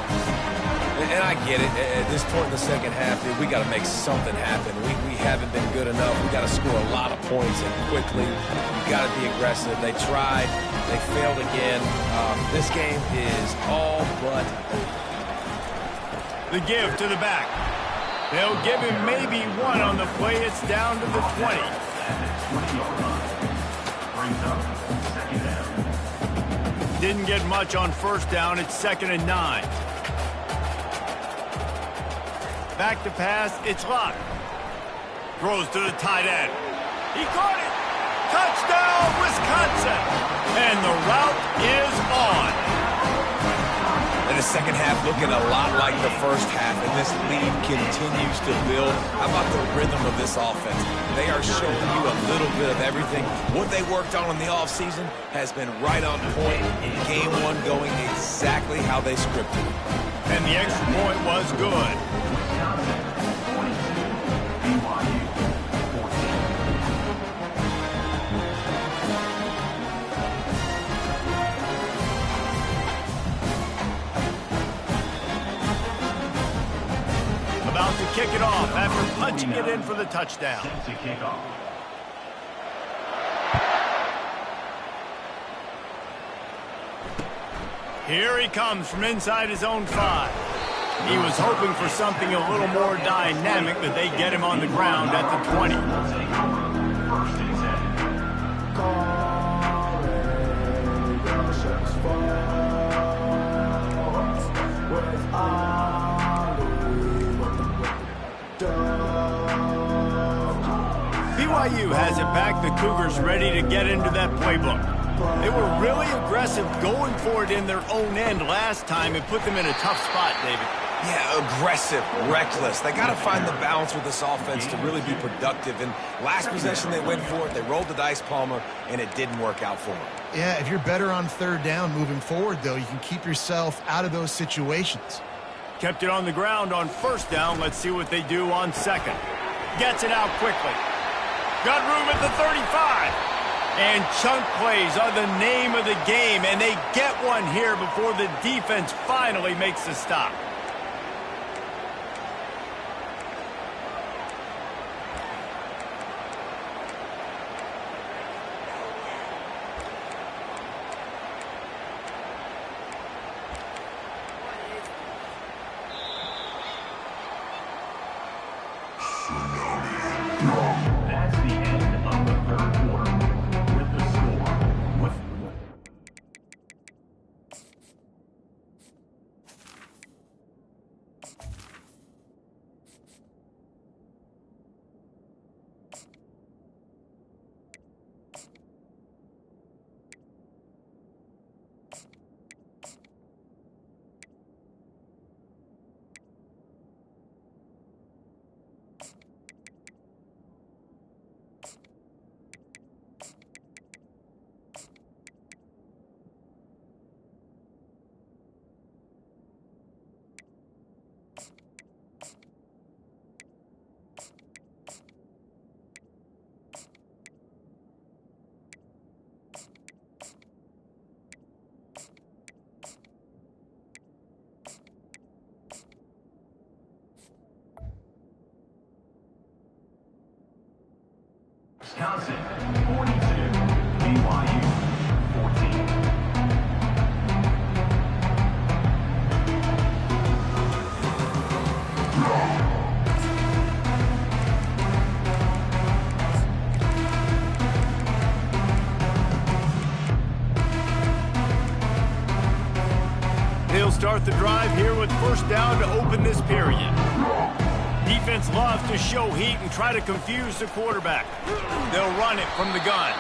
And I get it. At this point in the second half, dude, we got to make something happen. We haven't been good enough. We got to score a lot of points and quickly. You got to be aggressive. They tried. They failed again. This game is all but over. The give to the back. They'll give him maybe one on the play. It's down to the 20. Didn't get much on first down. It's 2nd and 9. Back to pass. It's Locke. Throws to the tight end. He caught it. Touchdown, Wisconsin. And the route is on. And the second half looking a lot like the first half, and this lead continues to build. How about the rhythm of this offense? They are showing you a little bit of everything. What they worked on in the offseason has been right on point. Game one going exactly how they scripted it. And the extra point was good. Wisconsin 42, BYU 14. About to kick it off after punching it in for the touchdown. Set to kick off. Here he comes from inside his own 5. He was hoping for something a little more dynamic, but they get him on the ground at the 20. First and 10. BYU has it back. The Cougars ready to get into that playbook. They were really aggressive going for it in their own end last time. It put them in a tough spot, David. Yeah, aggressive, reckless. They got to find the balance with this offense to really be productive. And last possession they went for it. They rolled the dice, Palmer, and it didn't work out for them. Yeah, if you're better on third down moving forward, though, you can keep yourself out of those situations. Kept it on the ground on first down. Let's see what they do on second. Gets it out quickly. Got room at the 35. And chunk plays are the name of the game, and they get one here before the defense finally makes the stop. That's the end of the third quarter. With the score. Wisconsin 42, BYU 14. start the drive here with first down to open this period. Defense loves to show heat and try to confuse the quarterback. They'll run it from the gun.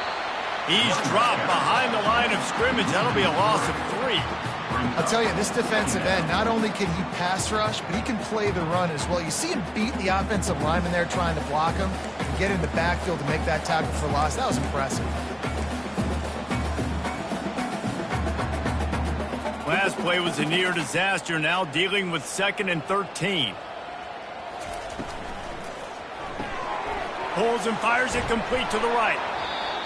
He's dropped behind the line of scrimmage. That'll be a loss of 3. I'll tell you, this defensive end, not only can he pass rush, but he can play the run as well. You see him beat the offensive lineman there trying to block him and get in the backfield to make that tackle for loss. That was impressive. Last play was a near disaster, now dealing with 2nd and 13. Pulls and fires it complete to the right.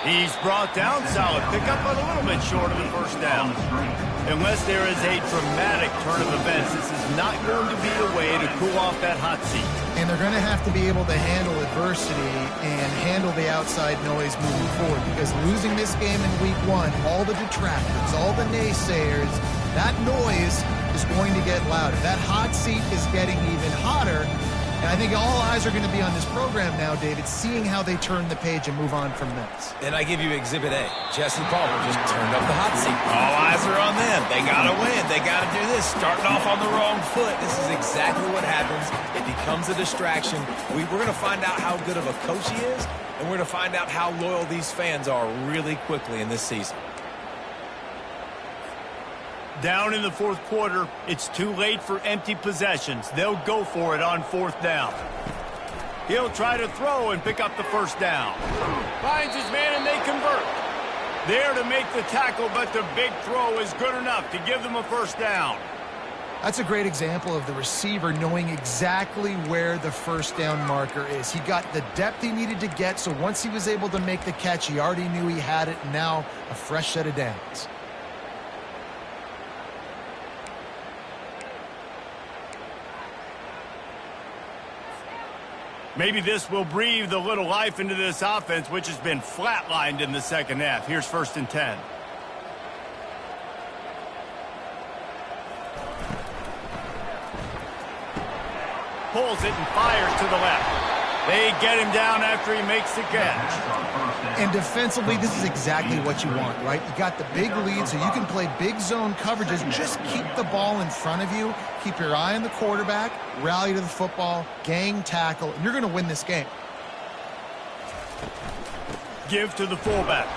He's brought down, solid pickup, but a little bit short of the first down. Unless there is a dramatic turn of events, this is not going to be a way to cool off that hot seat. And they're going to have to be able to handle adversity and handle the outside noise moving forward, because losing this game in week 1, all the detractors, all the naysayers, that noise is going to get louder. That hot seat is getting even hotter. And I think all eyes are going to be on this program now, David, seeing how they turn the page and move on from this. And I give you Exhibit A. Jesse Palmer just turned up the hot seat. All eyes are on them. They got to win. They got to do this. Starting off on the wrong foot. This is exactly what happens. It becomes a distraction. We're going to find out how good of a coach he is, and we're going to find out how loyal these fans are really quickly in this season. Down in the 4th quarter, it's too late for empty possessions. They'll go for it on 4th down. He'll try to throw and pick up the first down. Finds his man and they convert. There to make the tackle, but the big throw is good enough to give them a first down. That's a great example of the receiver knowing exactly where the first down marker is. He got the depth he needed to get, so once he was able to make the catch, he already knew he had it, and now a fresh set of downs. Maybe this will breathe a little life into this offense, which has been flatlined in the second half. Here's 1st and 10. Pulls it and fires to the left. They get him down after he makes the catch. And defensively, this is exactly what you want, right? You got the big lead, so you can play big zone coverages. Just keep the ball in front of you. Keep your eye on the quarterback. Rally to the football. Gang tackle. And you're going to win this game. Give to the fullback.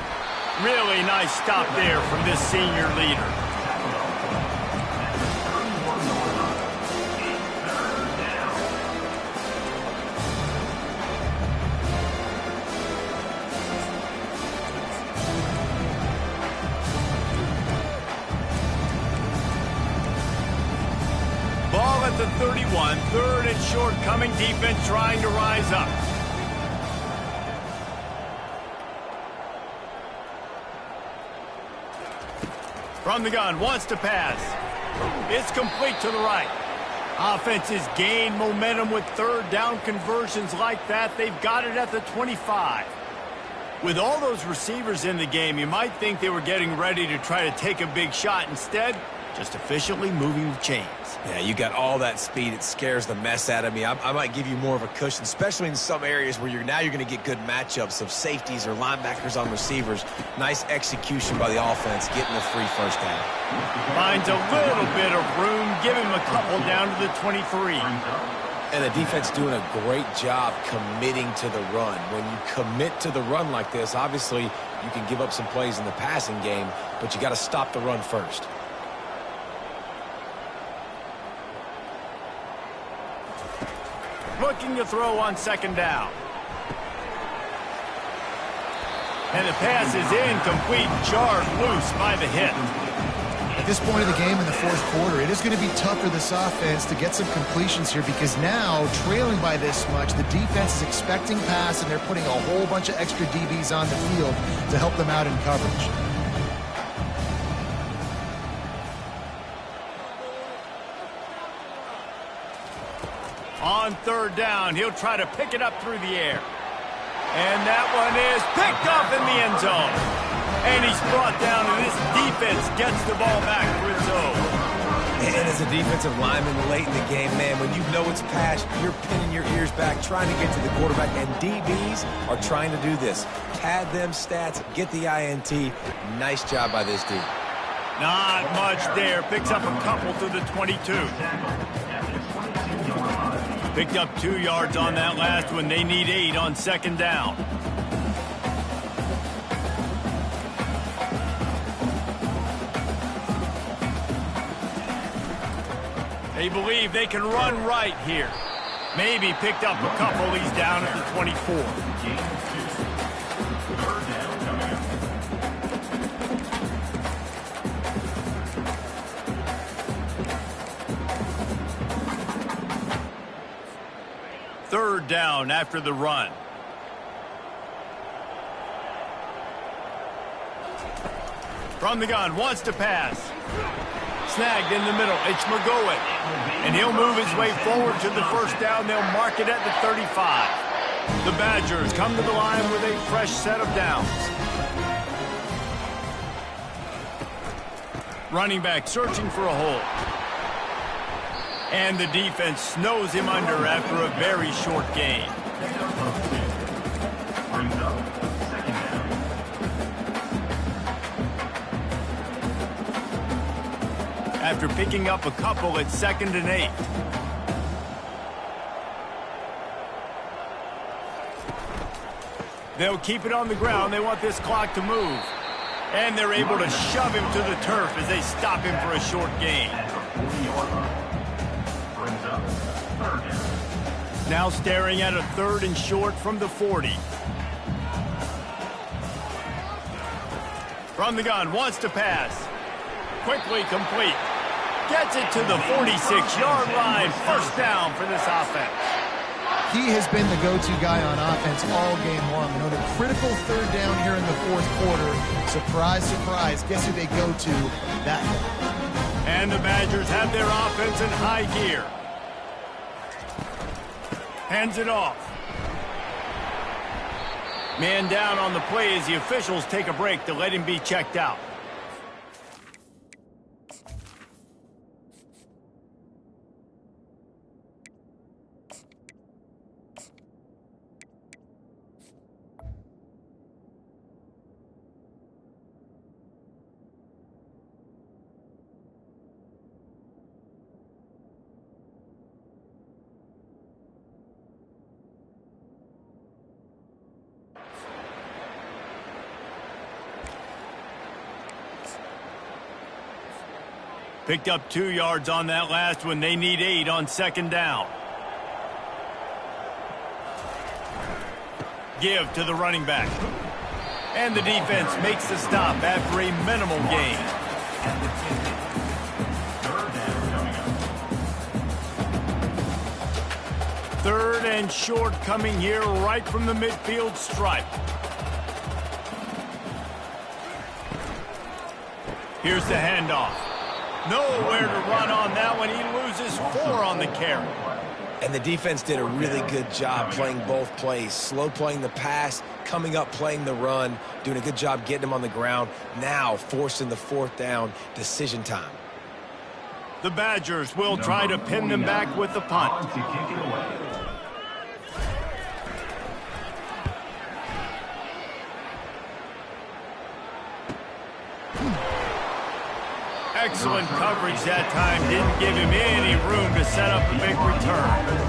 Really nice stop there from this senior leader. Ball at the 31, 3rd and short, coming defense trying to rise up. From the gun, wants to pass. It's complete to the right. Offenses gain momentum with 3rd down conversions like that. They've got it at the 25. With all those receivers in the game, you might think they were getting ready to try to take a big shot. Instead, just efficiently moving the chains. Yeah, you got all that speed. It scares the mess out of me. I might give you more of a cushion, especially in some areas where you're going to get good matchups of safeties or linebackers on receivers. Nice execution by the offense, getting a free first down. Finds a little bit of room. Give him a couple down to the 23. And the defense doing a great job committing to the run. When you commit to the run like this, obviously you can give up some plays in the passing game, but you got to stop the run first. Looking to throw on 2nd down. And the pass is incomplete, charged loose by the hit. At this point of the game in the 4th quarter, it is going to be tough for this offense to get some completions here, because now, trailing by this much, the defense is expecting pass, and they're putting a whole bunch of extra DBs on the field to help them out in coverage. On 3rd down, he'll try to pick it up through the air. And that one is picked up in the end zone. And he's brought down, and this defense gets the ball back for its own. And as a defensive lineman late in the game, man, when you know it's pass, you're pinning your ears back, trying to get to the quarterback, and DBs are trying to do this. Pad them stats, get the INT. Nice job by this D. Not much there. Picks up a couple to the 22. Picked up 2 yards on that last one. They need 8 on second down. They believe they can run right here. Maybe picked up a couple. He's down at the 24. Third down after the run. From the gun, wants to pass. Snagged in the middle. It's McGowan. And he'll move his way forward to the first down. They'll mark it at the 35. The Badgers come to the line with a fresh set of downs. Running back searching for a hole. And the defense snows him under after a very short gain. After picking up a couple at 2nd and 8. They'll keep it on the ground. They want this clock to move. And they're able to shove him to the turf as they stop him for a short gain. Now staring at a 3rd and short from the 40. From the gun, wants to pass. Quickly complete. Gets it to the 46-yard line. First down for this offense. He has been the go-to guy on offense all game long. You know, the critical 3rd down here in the 4th quarter. Surprise, surprise. Guess who they go to? That one. And the Badgers have their offense in high gear. Hands it off. Man down on the play as the officials take a break to let him be checked out. Picked up 2 yards on that last one. They need 8 on second down. Give to the running back. And the defense makes the stop after a minimal gain. Third and short coming here right from the midfield stripe. Here's the handoff. Nowhere to run on that one. He loses 4 on the carry. And the defense did a really good job playing both plays. Slow playing the pass, coming up playing the run, doing a good job getting him on the ground. Now forcing the 4th down, decision time. The Badgers will try to pin them back with the punt. Excellent coverage that time. Didn't give him any room to set up a big return.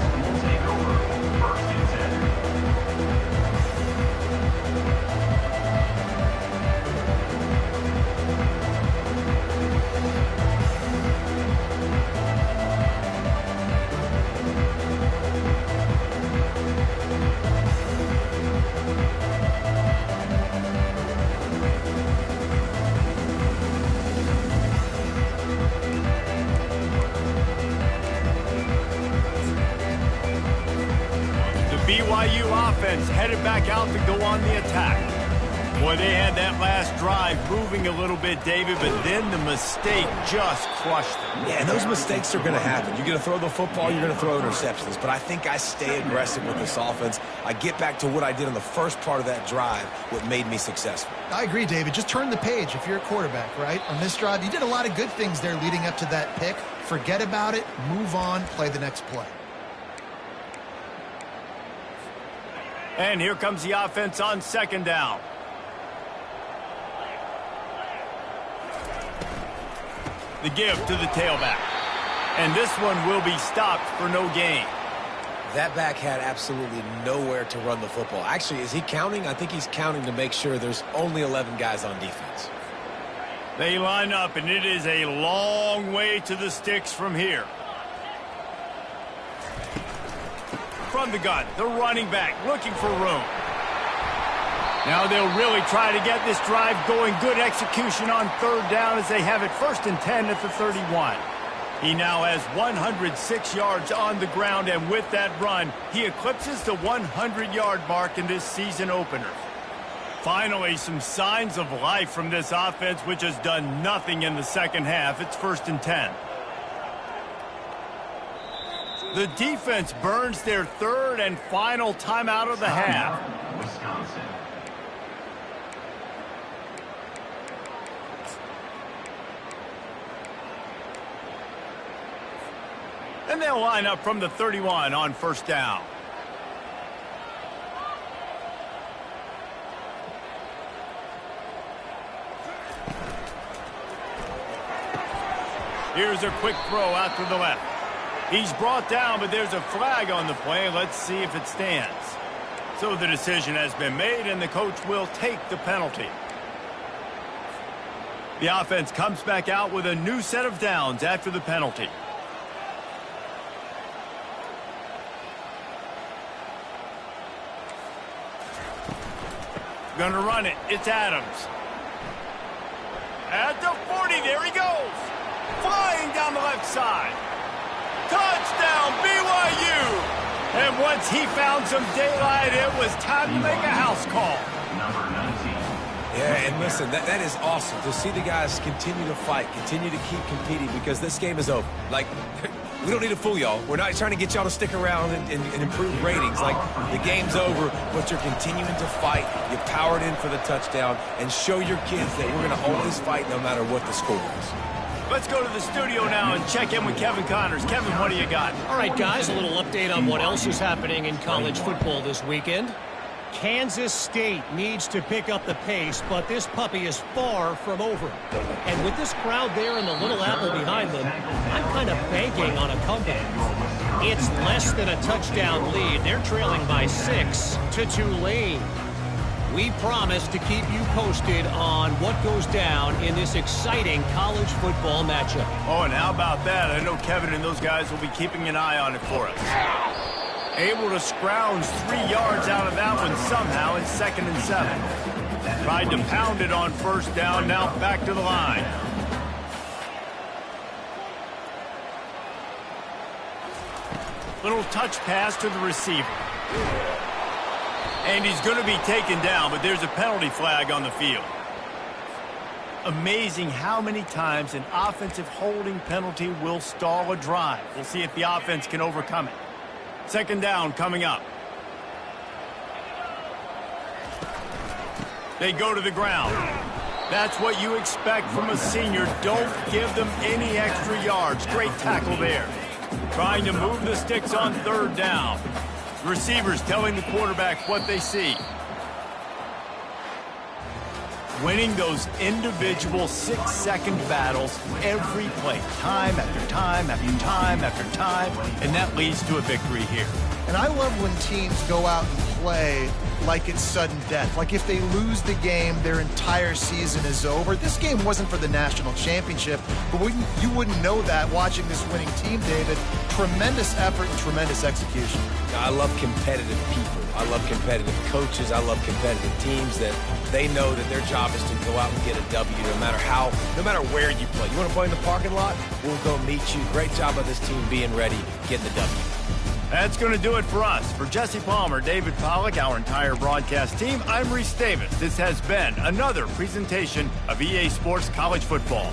BYU offense headed back out to go on the attack. Boy, they had that last drive moving a little bit, David, but then the mistake just crushed them. Yeah, and those mistakes are going to happen. You're going to throw the football, you're going to throw interceptions. But I think I stay aggressive with this offense. I get back to what I did on the first part of that drive, what made me successful. I agree, David. Just turn the page if you're a quarterback, right? On this drive, you did a lot of good things there leading up to that pick. Forget about it, move on, play the next play. And here comes the offense on second down. The give to the tailback. And this one will be stopped for no gain. That back had absolutely nowhere to run the football. Actually, is he counting? I think he's counting to make sure there's only 11 guys on defense. They line up, and it is a long way to the sticks from here. From the gun, the running back looking for room. Now they'll really try to get this drive going. Good execution on third down as they have it 1st and 10 at the 31. He now has 106 yards on the ground, and with that run, he eclipses the 100-yard mark in this season opener. Finally, some signs of life from this offense, which has done nothing in the second half. It's 1st and 10. The defense burns their third and final timeout of the half. Wisconsin. And they'll line up from the 31 on 1st down. Here's a quick throw out to the left. He's brought down, but there's a flag on the play. Let's see if it stands. So the decision has been made, and the coach will take the penalty. The offense comes back out with a new set of downs after the penalty. Gonna run it. It's Adams. At the 40, there he goes. Flying down the left side. Touchdown, BYU! And once he found some daylight, it was time to make a house call. Number 19. Yeah, and listen, that is awesome to see the guys continue to fight, continue to keep competing, because this game is over. Like, we don't need to fool y'all. We're not trying to get y'all to stick around and improve ratings. Like, the game's over, but you're continuing to fight. You powered in for the touchdown, and show your kids that we're going to always fight no matter what the score is. Let's go to the studio now and check in with Kevin Connors. Kevin, what do you got? All right, guys, a little update on what else is happening in college football this weekend. Kansas State needs to pick up the pace, but this puppy is far from over. And with this crowd there and the Little Apple behind them, I'm kind of banking on a comeback. It's less than a touchdown lead. They're trailing by 6 to Tulane. We promise to keep you posted on what goes down in this exciting college football matchup. Oh, and how about that? I know Kevin and those guys will be keeping an eye on it for us. Able to scrounge 3 yards out of that one somehow in 2nd and 7. Tried to pound it on 1st down, now back to the line. Little touch pass to the receiver. And he's going to be taken down, but there's a penalty flag on the field. Amazing how many times an offensive holding penalty will stall a drive. We'll see if the offense can overcome it. 2nd down coming up. They go to the ground. That's what you expect from a senior. Don't give them any extra yards. Great tackle there. Trying to move the sticks on 3rd down. Receivers telling the quarterback what they see. Winning those individual 6-second battles every play, time after time after time after time, and that leads to a victory here. And I love when teams go out and play like it's sudden death. Like if they lose the game, their entire season is over. This game wasn't for the national championship, but you wouldn't know that watching this winning team, David. Tremendous effort and tremendous execution. I love competitive people. I love competitive coaches. I love competitive teams that they know that their job is to go out and get a W no matter where you play. You want to play in the parking lot? We'll go meet you. Great job by this team being ready, getting the W. That's going to do it for us. For Jesse Palmer, David Pollack, our entire broadcast team, I'm Reese Davis. This has been another presentation of EA Sports College Football.